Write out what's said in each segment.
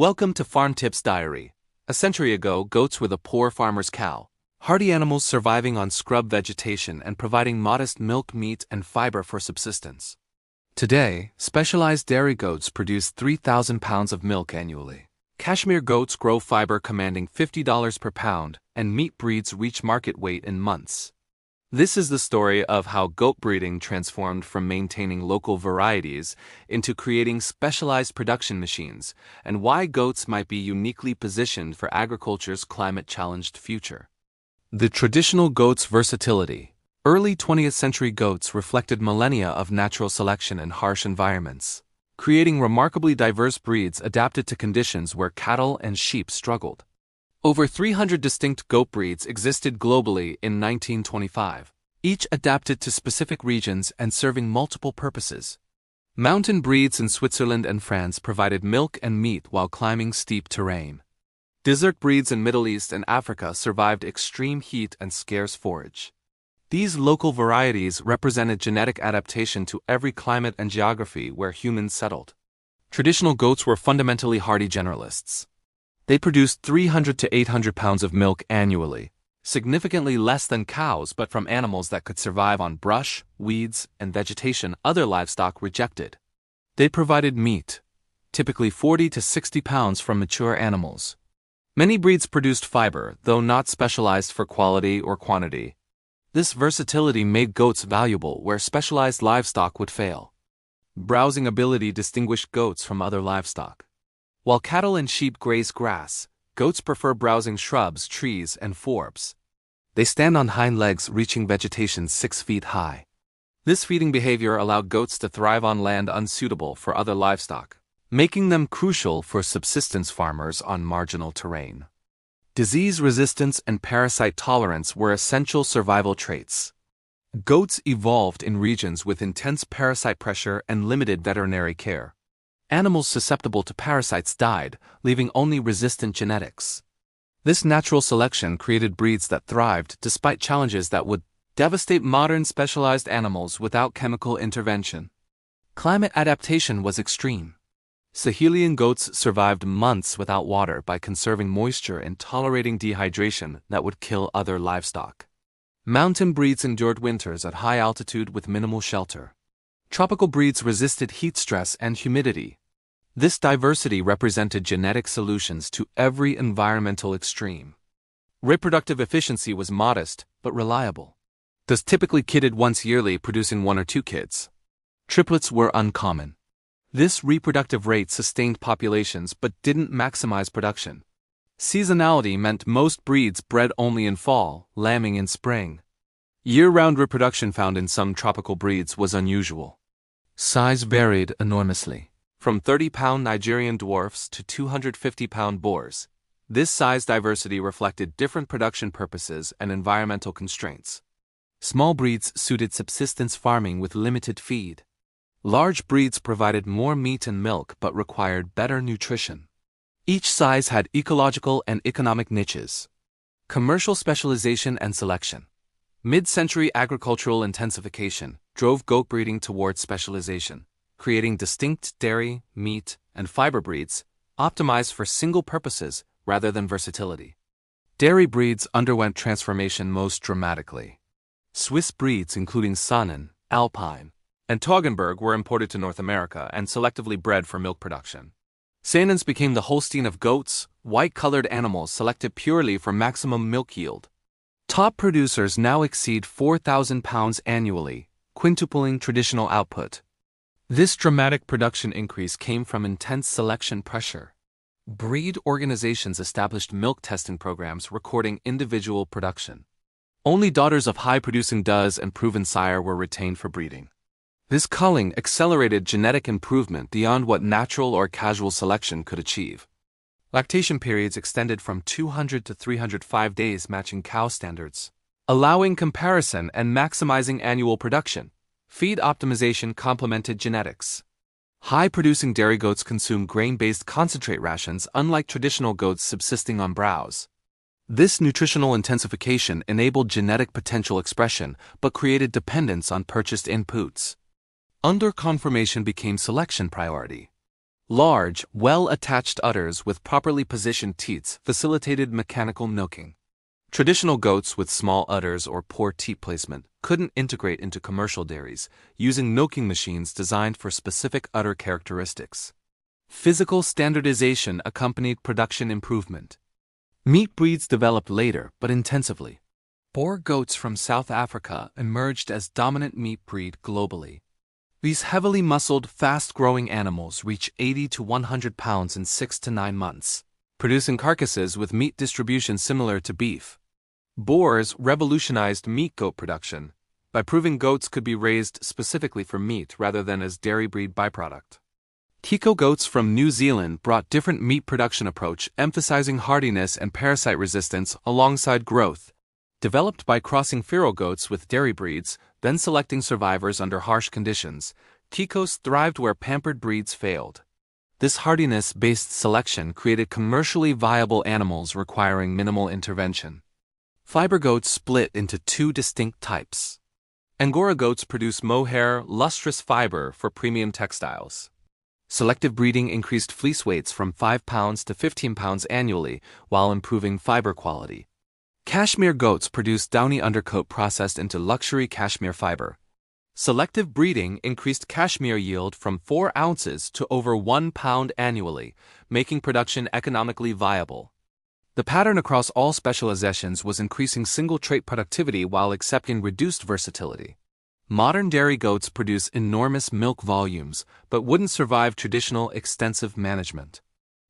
Welcome to Farmtips Diary. A century ago, goats were the poor farmer's cow. Hardy animals surviving on scrub vegetation and providing modest milk, meat, and fiber for subsistence. Today, specialized dairy goats produce 3,000 pounds of milk annually. Cashmere goats grow fiber commanding $50 per pound, and meat breeds reach market weight in months. This is the story of how goat breeding transformed from maintaining local varieties into creating specialized production machines, and why goats might be uniquely positioned for agriculture's climate-challenged future. The traditional goat's versatility. Early 20th century goats reflected millennia of natural selection in harsh environments, creating remarkably diverse breeds adapted to conditions where cattle and sheep struggled. Over 300 distinct goat breeds existed globally in 1925, each adapted to specific regions and serving multiple purposes. Mountain breeds in Switzerland and France provided milk and meat while climbing steep terrain. Desert breeds in Middle East and Africa survived extreme heat and scarce forage. These local varieties represented genetic adaptation to every climate and geography where humans settled. Traditional goats were fundamentally hardy generalists. They produced 300 to 800 pounds of milk annually, significantly less than cows but from animals that could survive on brush, weeds, and vegetation other livestock rejected. They provided meat, typically 40 to 60 pounds from mature animals. Many breeds produced fiber, though not specialized for quality or quantity. This versatility made goats valuable where specialized livestock would fail. Browsing ability distinguished goats from other livestock. While cattle and sheep graze grass, goats prefer browsing shrubs, trees, and forbs. They stand on hind legs reaching vegetation 6 feet high. This feeding behavior allowed goats to thrive on land unsuitable for other livestock, making them crucial for subsistence farmers on marginal terrain. Disease resistance and parasite tolerance were essential survival traits. Goats evolved in regions with intense parasite pressure and limited veterinary care. Animals susceptible to parasites died, leaving only resistant genetics. This natural selection created breeds that thrived despite challenges that would devastate modern specialized animals without chemical intervention. Climate adaptation was extreme. Sahelian goats survived months without water by conserving moisture and tolerating dehydration that would kill other livestock. Mountain breeds endured winters at high altitude with minimal shelter. Tropical breeds resisted heat stress and humidity. This diversity represented genetic solutions to every environmental extreme. Reproductive efficiency was modest but reliable. Thus typically kidded once yearly, producing 1 or 2 kids. Triplets were uncommon. This reproductive rate sustained populations but didn't maximize production. Seasonality meant most breeds bred only in fall, lambing in spring. Year-round reproduction found in some tropical breeds was unusual. Size varied enormously. From 30-pound Nigerian dwarfs to 250-pound boars. This size diversity reflected different production purposes and environmental constraints. Small breeds suited subsistence farming with limited feed. Large breeds provided more meat and milk but required better nutrition. Each size had ecological and economic niches. Commercial specialization and selection. Mid-century agricultural intensification drove goat breeding towards specialization, creating distinct dairy, meat, and fiber breeds, optimized for single purposes rather than versatility. Dairy breeds underwent transformation most dramatically. Swiss breeds including Saanen, Alpine, and Toggenburg were imported to North America and selectively bred for milk production. Saanens became the Holstein of goats, white-colored animals selected purely for maximum milk yield. Top producers now exceed 4,000 pounds annually, quintupling traditional output. This dramatic production increase came from intense selection pressure. Breed organizations established milk testing programs recording individual production. Only daughters of high-producing does and proven sire were retained for breeding. This culling accelerated genetic improvement beyond what natural or casual selection could achieve. Lactation periods extended from 200 to 305 days, matching cow standards, allowing comparison and maximizing annual production. Feed optimization complemented genetics. High-producing dairy goats consume grain-based concentrate rations unlike traditional goats subsisting on browse. This nutritional intensification enabled genetic potential expression but created dependence on purchased inputs. Under-conformation became selection priority. Large, well-attached udders with properly positioned teats facilitated mechanical milking. Traditional goats with small udders or poor teat placement couldn't integrate into commercial dairies, using milking machines designed for specific udder characteristics. Physical standardization accompanied production improvement. Meat breeds developed later but intensively. Boer goats from South Africa emerged as dominant meat breed globally. These heavily muscled, fast-growing animals reach 80 to 100 pounds in 6 to 9 months, producing carcasses with meat distribution similar to beef. Boers revolutionized meat goat production by proving goats could be raised specifically for meat rather than as dairy breed byproduct. Kiko goats from New Zealand brought different meat production approach, emphasizing hardiness and parasite resistance alongside growth. Developed by crossing feral goats with dairy breeds, then selecting survivors under harsh conditions, Kikos thrived where pampered breeds failed. This hardiness-based selection created commercially viable animals requiring minimal intervention. Fiber goats split into two distinct types. Angora goats produce mohair, lustrous fiber for premium textiles. Selective breeding increased fleece weights from 5 pounds to 15 pounds annually while improving fiber quality. Cashmere goats produce downy undercoat processed into luxury cashmere fiber. Selective breeding increased cashmere yield from 4 ounces to over 1 pound annually, making production economically viable. The pattern across all specializations was increasing single trait productivity while accepting reduced versatility. Modern dairy goats produce enormous milk volumes, but wouldn't survive traditional extensive management.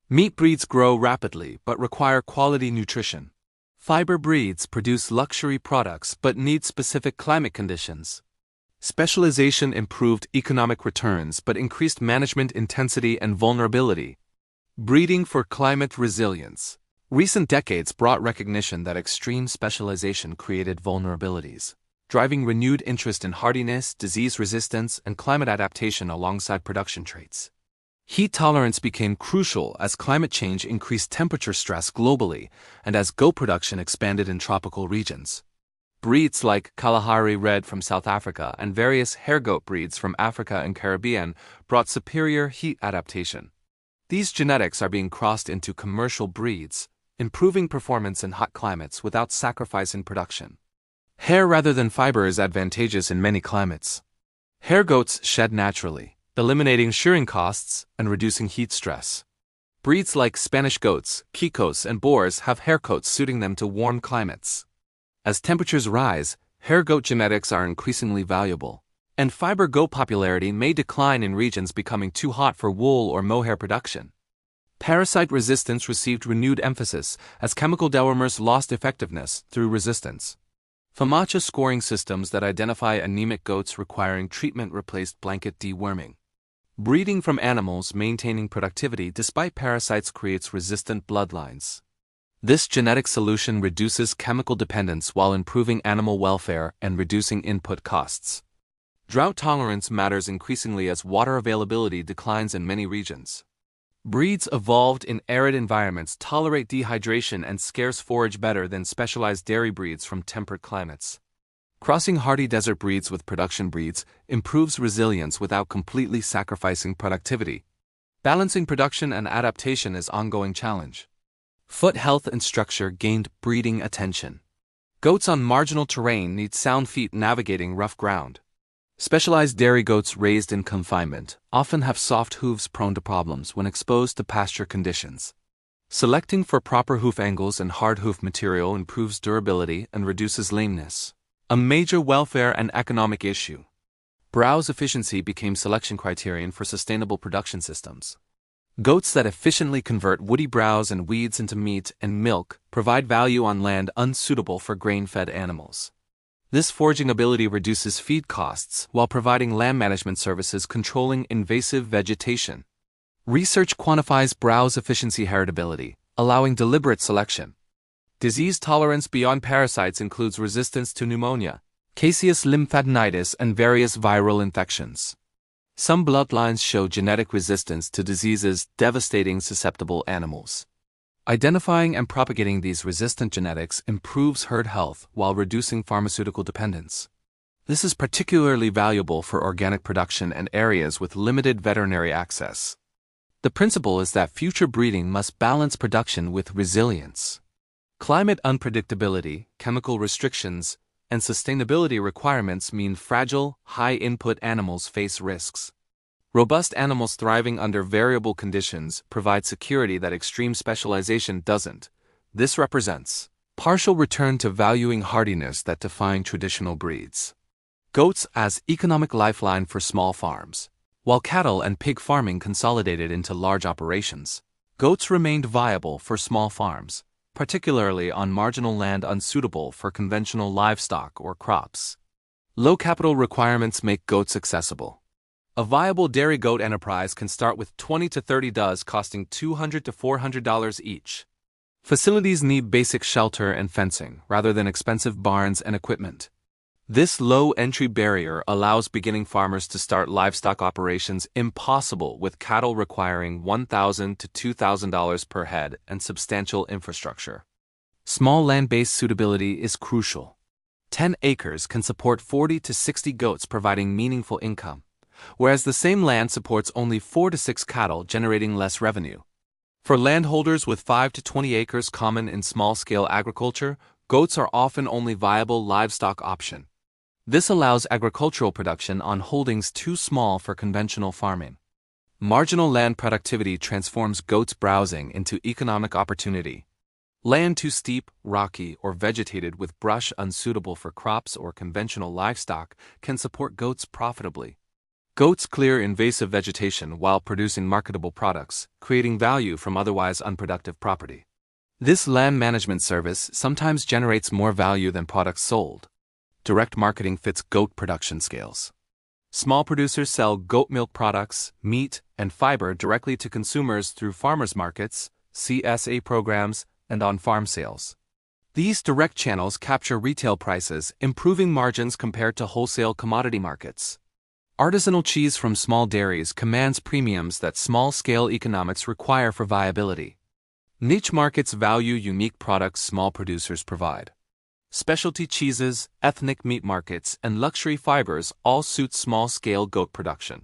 Meat breeds grow rapidly but require quality nutrition. Fiber breeds produce luxury products but need specific climate conditions. Specialization improved economic returns but increased management intensity and vulnerability. Breeding for climate resilience. Recent decades brought recognition that extreme specialization created vulnerabilities, driving renewed interest in hardiness, disease resistance, and climate adaptation alongside production traits. Heat tolerance became crucial as climate change increased temperature stress globally and as goat production expanded in tropical regions. Breeds like Kalahari Red from South Africa and various hair goat breeds from Africa and Caribbean brought superior heat adaptation. These genetics are being crossed into commercial breeds, improving performance in hot climates without sacrificing production. Hair rather than fiber is advantageous in many climates. Hair goats shed naturally, eliminating shearing costs and reducing heat stress. Breeds like Spanish goats, Kikos, and Boers have hair coats suiting them to warm climates. As temperatures rise, hair goat genetics are increasingly valuable, and fiber goat popularity may decline in regions becoming too hot for wool or mohair production. Parasite resistance received renewed emphasis as chemical dewormers lost effectiveness through resistance. FAMACHA scoring systems that identify anemic goats requiring treatment replaced blanket deworming. Breeding from animals maintaining productivity despite parasites creates resistant bloodlines. This genetic solution reduces chemical dependence while improving animal welfare and reducing input costs. Drought tolerance matters increasingly as water availability declines in many regions. Breeds evolved in arid environments tolerate dehydration and scarce forage better than specialized dairy breeds from temperate climates. Crossing hardy desert breeds with production breeds improves resilience without completely sacrificing productivity. Balancing production and adaptation is an ongoing challenge. Foot health and structure gained breeding attention. Goats on marginal terrain need sound feet navigating rough ground. Specialized dairy goats raised in confinement often have soft hooves prone to problems when exposed to pasture conditions. Selecting for proper hoof angles and hard hoof material improves durability and reduces lameness, a major welfare and economic issue. Browse efficiency became selection criterion for sustainable production systems. Goats that efficiently convert woody browse and weeds into meat and milk provide value on land unsuitable for grain-fed animals. This foraging ability reduces feed costs while providing land management services controlling invasive vegetation. Research quantifies browse efficiency heritability, allowing deliberate selection. Disease tolerance beyond parasites includes resistance to pneumonia, caseous lymphadenitis, and various viral infections. Some bloodlines show genetic resistance to diseases devastating susceptible animals. Identifying and propagating these resistant genetics improves herd health while reducing pharmaceutical dependence. This is particularly valuable for organic production and areas with limited veterinary access. The principle is that future breeding must balance production with resilience. Climate unpredictability, chemical restrictions, and sustainability requirements mean fragile, high-input animals face risks. Robust animals thriving under variable conditions provide security that extreme specialization doesn't. This represents partial return to valuing hardiness that defined traditional breeds. Goats as economic lifeline for small farms. While cattle and pig farming consolidated into large operations, goats remained viable for small farms, particularly on marginal land unsuitable for conventional livestock or crops. Low capital requirements make goats accessible. A viable dairy goat enterprise can start with 20 to 30 does costing $200 to $400 each. Facilities need basic shelter and fencing rather than expensive barns and equipment. This low entry barrier allows beginning farmers to start livestock operations impossible with cattle requiring $1,000 to $2,000 per head and substantial infrastructure. Small land-based suitability is crucial. 10 acres can support 40 to 60 goats providing meaningful income, whereas the same land supports only 4 to 6 cattle generating less revenue. For landholders with 5 to 20 acres common in small-scale agriculture, goats are often only viable livestock option. This allows agricultural production on holdings too small for conventional farming. Marginal land productivity transforms goats' browsing into economic opportunity. Land too steep, rocky, or vegetated with brush unsuitable for crops or conventional livestock can support goats profitably. Goats clear invasive vegetation while producing marketable products, creating value from otherwise unproductive property. This land management service sometimes generates more value than products sold. Direct marketing fits goat production scales. Small producers sell goat milk products, meat, and fiber directly to consumers through farmers markets, CSA programs, and on-farm sales. These direct channels capture retail prices, improving margins compared to wholesale commodity markets. Artisanal cheese from small dairies commands premiums that small-scale economics require for viability. Niche markets value unique products small producers provide. Specialty cheeses, ethnic meat markets, and luxury fibers all suit small-scale goat production.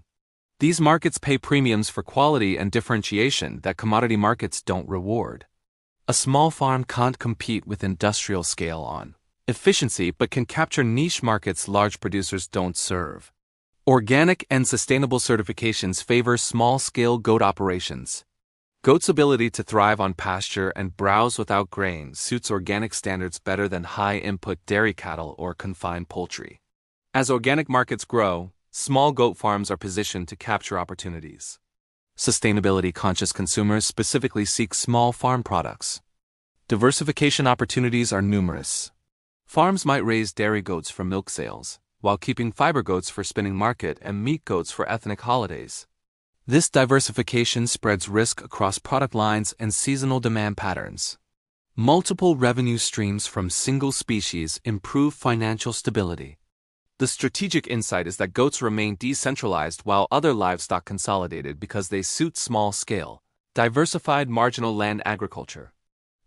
These markets pay premiums for quality and differentiation that commodity markets don't reward. A small farm can't compete with industrial scale on efficiency but can capture niche markets large producers don't serve. Organic and sustainable certifications favor small-scale goat operations. Goats' ability to thrive on pasture and browse without grain suits organic standards better than high-input dairy cattle or confined poultry. As organic markets grow, small goat farms are positioned to capture opportunities. Sustainability-conscious consumers specifically seek small farm products. Diversification opportunities are numerous. Farms might raise dairy goats for milk sales, while keeping fiber goats for spinning market and meat goats for ethnic holidays. This diversification spreads risk across product lines and seasonal demand patterns. Multiple revenue streams from single species improve financial stability. The strategic insight is that goats remain decentralized while other livestock consolidated because they suit small-scale, diversified marginal land agriculture.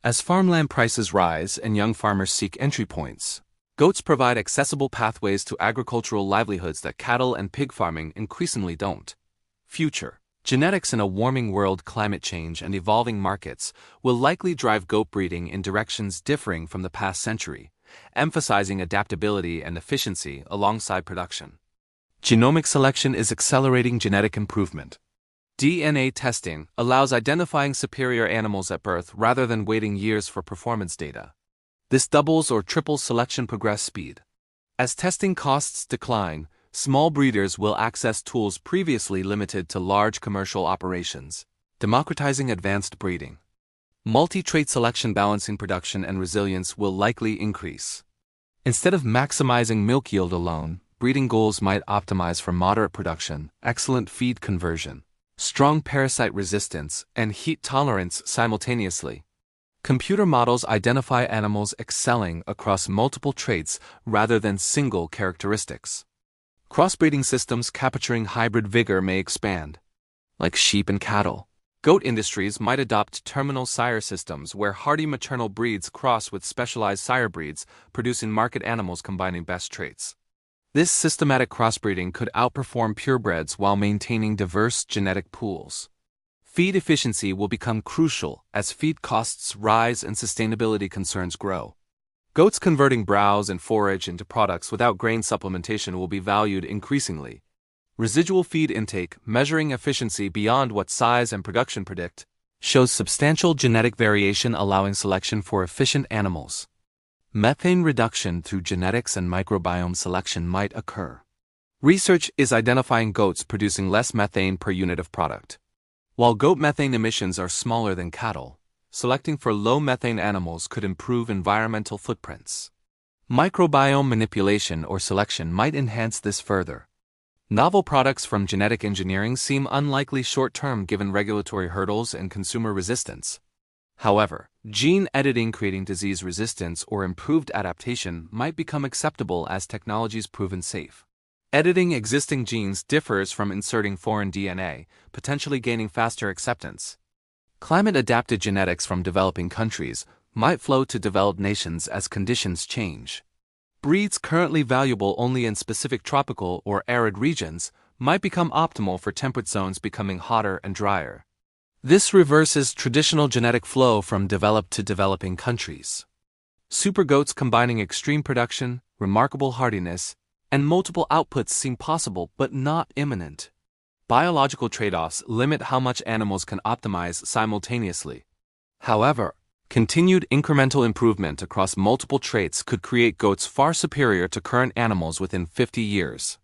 As farmland prices rise and young farmers seek entry points, goats provide accessible pathways to agricultural livelihoods that cattle and pig farming increasingly don't. Future genetics in a warming world, climate change, and evolving markets will likely drive goat breeding in directions differing from the past century, emphasizing adaptability and efficiency alongside production. Genomic selection is accelerating genetic improvement. DNA testing allows identifying superior animals at birth rather than waiting years for performance data. This doubles or triples selection progress speed. As testing costs decline, small breeders will access tools previously limited to large commercial operations, democratizing advanced breeding. Multi-trait selection balancing production and resilience will likely increase. Instead of maximizing milk yield alone, breeding goals might optimize for moderate production, excellent feed conversion, strong parasite resistance, and heat tolerance simultaneously. Computer models identify animals excelling across multiple traits rather than single characteristics. Crossbreeding systems capturing hybrid vigor may expand. Like sheep and cattle, goat industries might adopt terminal sire systems where hardy maternal breeds cross with specialized sire breeds, producing market animals combining best traits. This systematic crossbreeding could outperform purebreds while maintaining diverse genetic pools. Feed efficiency will become crucial as feed costs rise and sustainability concerns grow. Goats converting browse and forage into products without grain supplementation will be valued increasingly. Residual feed intake, measuring efficiency beyond what size and production predict, shows substantial genetic variation allowing selection for efficient animals. Methane reduction through genetics and microbiome selection might occur. Research is identifying goats producing less methane per unit of product. While goat methane emissions are smaller than cattle, selecting for low methane animals could improve environmental footprints. Microbiome manipulation or selection might enhance this further. Novel products from genetic engineering seem unlikely short-term given regulatory hurdles and consumer resistance. However, gene editing creating disease resistance or improved adaptation might become acceptable as technologies proven safe. Editing existing genes differs from inserting foreign DNA, potentially gaining faster acceptance. Climate-adapted genetics from developing countries might flow to developed nations as conditions change. Breeds currently valuable only in specific tropical or arid regions might become optimal for temperate zones becoming hotter and drier. This reverses traditional genetic flow from developed to developing countries. Supergoats combining extreme production, remarkable hardiness, and multiple outputs seem possible but not imminent. Biological trade-offs limit how much animals can optimize simultaneously. However, continued incremental improvement across multiple traits could create goats far superior to current animals within 50 years.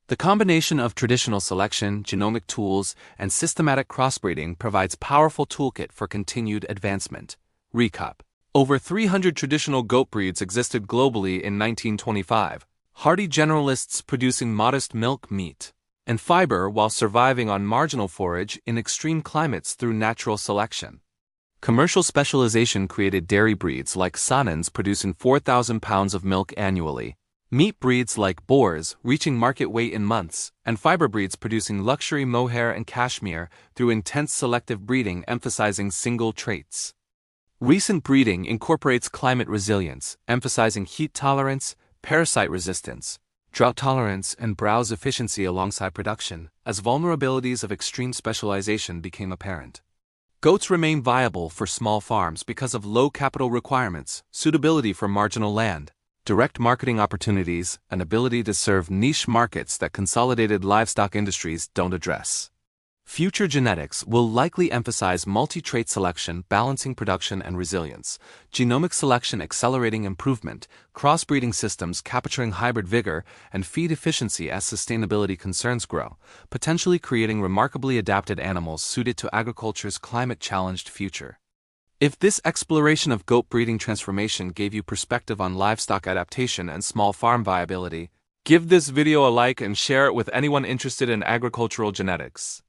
The combination of traditional selection, genomic tools, and systematic crossbreeding provides powerful toolkit for continued advancement. Recap: over 300 traditional goat breeds existed globally in 1925. Hardy generalists producing modest milk, meat, and fiber while surviving on marginal forage in extreme climates through natural selection. Commercial specialization created dairy breeds like Saanens producing 4,000 pounds of milk annually, meat breeds like boars reaching market weight in months, and fiber breeds producing luxury mohair and cashmere through intense selective breeding emphasizing single traits. Recent breeding incorporates climate resilience, emphasizing heat tolerance, parasite resistance, drought tolerance, and browse efficiency alongside production, as vulnerabilities of extreme specialization became apparent. Goats remain viable for small farms because of low capital requirements, suitability for marginal land, direct marketing opportunities, and ability to serve niche markets that consolidated livestock industries don't address. Future genetics will likely emphasize multi-trait selection, balancing production and resilience, genomic selection accelerating improvement, crossbreeding systems capturing hybrid vigor, and feed efficiency as sustainability concerns grow, potentially creating remarkably adapted animals suited to agriculture's climate-challenged future. If this exploration of goat breeding transformation gave you perspective on livestock adaptation and small farm viability, give this video a like and share it with anyone interested in agricultural genetics.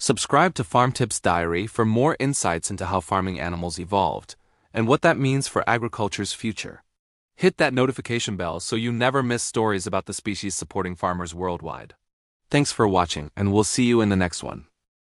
Subscribe to Farmtips Diary for more insights into how farming animals evolved and what that means for agriculture's future. Hit that notification bell so you never miss stories about the species supporting farmers worldwide. Thanks for watching, and we'll see you in the next one.